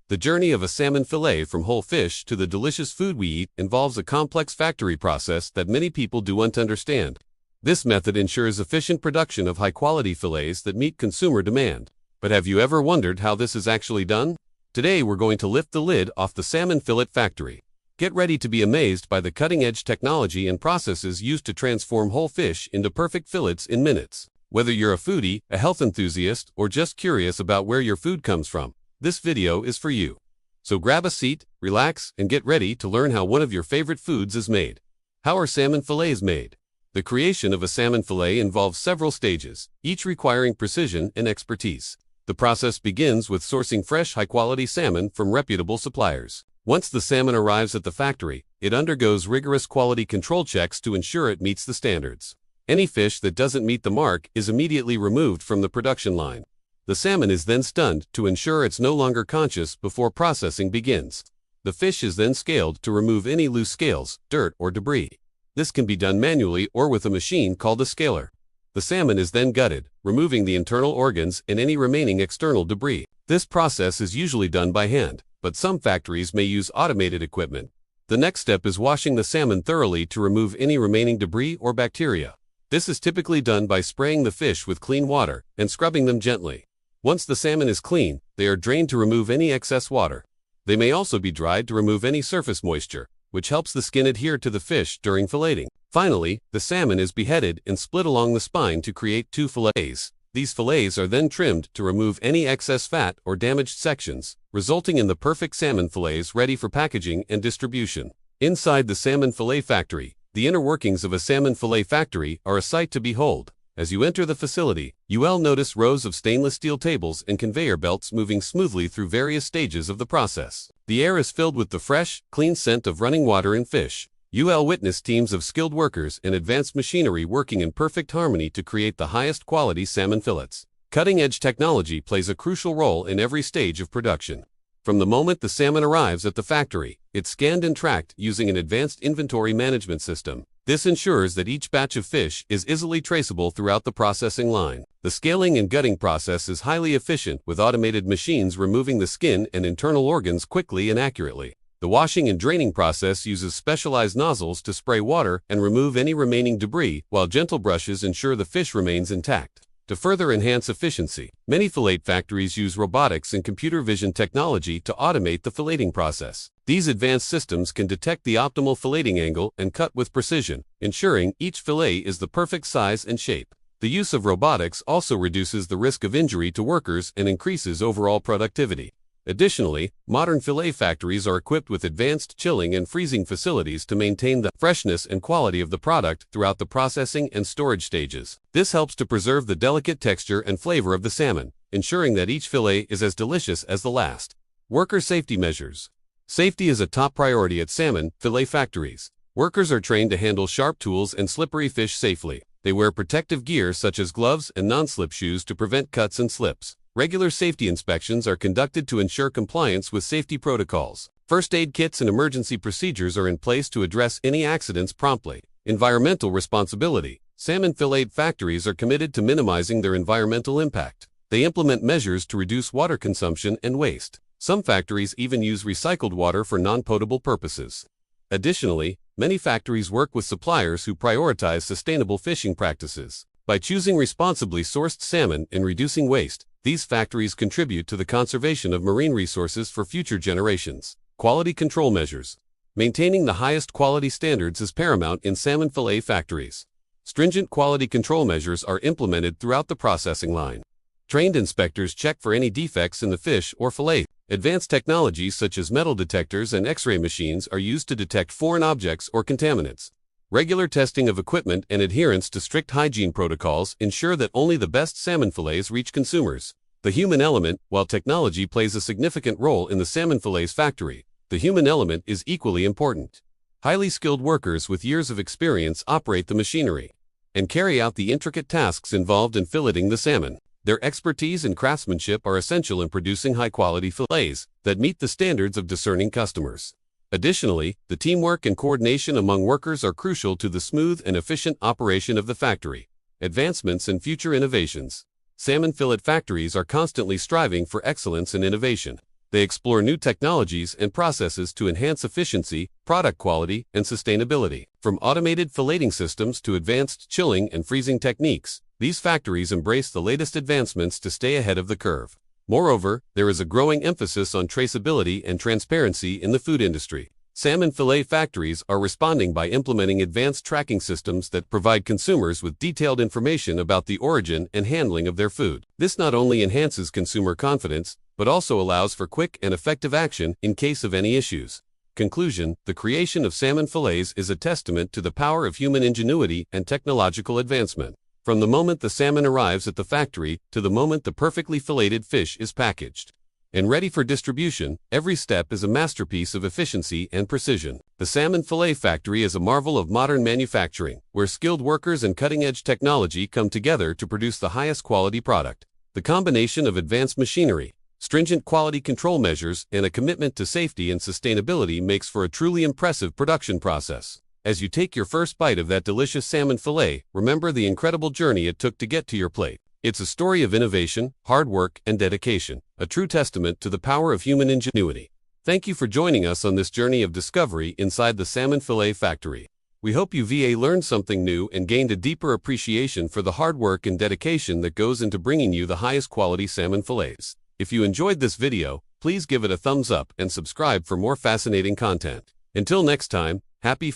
The journey of a salmon fillet from whole fish to the delicious food we eat involves a complex factory process that many people don't understand. This method ensures efficient production of high-quality fillets that meet consumer demand. But have you ever wondered how this is actually done? Today we're going to lift the lid off the salmon fillet factory. Get ready to be amazed by the cutting-edge technology and processes used to transform whole fish into perfect fillets in minutes. Whether you're a foodie, a health enthusiast, or just curious about where your food comes from, this video is for you. So grab a seat, relax, and get ready to learn how one of your favorite foods is made. How are salmon fillets made? The creation of a salmon fillet involves several stages, each requiring precision and expertise. The process begins with sourcing fresh, high-quality salmon from reputable suppliers. Once the salmon arrives at the factory, it undergoes rigorous quality control checks to ensure it meets the standards. Any fish that doesn't meet the mark is immediately removed from the production line. The salmon is then stunned to ensure it's no longer conscious before processing begins. The fish is then scaled to remove any loose scales, dirt, or debris. This can be done manually or with a machine called a scaler. The salmon is then gutted, removing the internal organs and any remaining external debris. This process is usually done by hand, but some factories may use automated equipment. The next step is washing the salmon thoroughly to remove any remaining debris or bacteria. This is typically done by spraying the fish with clean water and scrubbing them gently. Once the salmon is clean, they are drained to remove any excess water. They may also be dried to remove any surface moisture, which helps the skin adhere to the fish during filleting. Finally, the salmon is beheaded and split along the spine to create 2 fillets. These fillets are then trimmed to remove any excess fat or damaged sections, resulting in the perfect salmon fillets ready for packaging and distribution. Inside the salmon fillet factory, the inner workings of a salmon fillet factory are a sight to behold. As you enter the facility, you will notice rows of stainless steel tables and conveyor belts moving smoothly through various stages of the process. The air is filled with the fresh, clean scent of running water and fish. You will witness teams of skilled workers and advanced machinery working in perfect harmony to create the highest quality salmon fillets. Cutting-edge technology plays a crucial role in every stage of production. From the moment the salmon arrives at the factory, it's scanned and tracked using an advanced inventory management system. This ensures that each batch of fish is easily traceable throughout the processing line. The scaling and gutting process is highly efficient, with automated machines removing the skin and internal organs quickly and accurately. The washing and draining process uses specialized nozzles to spray water and remove any remaining debris, while gentle brushes ensure the fish remains intact. To further enhance efficiency, many fillet factories use robotics and computer vision technology to automate the filleting process. These advanced systems can detect the optimal filleting angle and cut with precision, ensuring each fillet is the perfect size and shape. The use of robotics also reduces the risk of injury to workers and increases overall productivity. Additionally, modern fillet factories are equipped with advanced chilling and freezing facilities to maintain the freshness and quality of the product throughout the processing and storage stages. This helps to preserve the delicate texture and flavor of the salmon, ensuring that each fillet is as delicious as the last. Worker safety measures. Safety is a top priority at salmon fillet factories. Workers are trained to handle sharp tools and slippery fish safely. They wear protective gear such as gloves and non-slip shoes to prevent cuts and slips. Regular safety inspections are conducted to ensure compliance with safety protocols. First aid kits and emergency procedures are in place to address any accidents promptly. Environmental responsibility. Salmon fillet factories are committed to minimizing their environmental impact. They implement measures to reduce water consumption and waste. Some factories even use recycled water for non-potable purposes. Additionally, many factories work with suppliers who prioritize sustainable fishing practices. By choosing responsibly sourced salmon and reducing waste, these factories contribute to the conservation of marine resources for future generations. Quality control measures. Maintaining the highest quality standards is paramount in salmon fillet factories. Stringent quality control measures are implemented throughout the processing line. Trained inspectors check for any defects in the fish or fillet. Advanced technologies such as metal detectors and X-ray machines are used to detect foreign objects or contaminants. Regular testing of equipment and adherence to strict hygiene protocols ensure that only the best salmon fillets reach consumers. The human element. While technology plays a significant role in the salmon fillets factory, the human element is equally important. Highly skilled workers with years of experience operate the machinery and carry out the intricate tasks involved in filleting the salmon. Their expertise and craftsmanship are essential in producing high-quality fillets that meet the standards of discerning customers. Additionally, the teamwork and coordination among workers are crucial to the smooth and efficient operation of the factory. Advancements and future innovations. Salmon fillet factories are constantly striving for excellence and innovation. They explore new technologies and processes to enhance efficiency, product quality, and sustainability. From automated filleting systems to advanced chilling and freezing techniques, these factories embrace the latest advancements to stay ahead of the curve. Moreover, there is a growing emphasis on traceability and transparency in the food industry. Salmon fillet factories are responding by implementing advanced tracking systems that provide consumers with detailed information about the origin and handling of their food. This not only enhances consumer confidence, but also allows for quick and effective action in case of any issues. Conclusion: the creation of salmon fillets is a testament to the power of human ingenuity and technological advancement. From the moment the salmon arrives at the factory to the moment the perfectly filleted fish is packaged and ready for distribution, every step is a masterpiece of efficiency and precision. The Salmon Fillet Factory is a marvel of modern manufacturing, where skilled workers and cutting-edge technology come together to produce the highest quality product. The combination of advanced machinery, stringent quality control measures, and a commitment to safety and sustainability makes for a truly impressive production process. As you take your first bite of that delicious salmon fillet, remember the incredible journey it took to get to your plate. It's a story of innovation, hard work, and dedication, a true testament to the power of human ingenuity. Thank you for joining us on this journey of discovery inside the Salmon Fillet Factory. We hope you learned something new and gained a deeper appreciation for the hard work and dedication that goes into bringing you the highest quality salmon fillets. If you enjoyed this video, please give it a thumbs up and subscribe for more fascinating content. Until next time, happy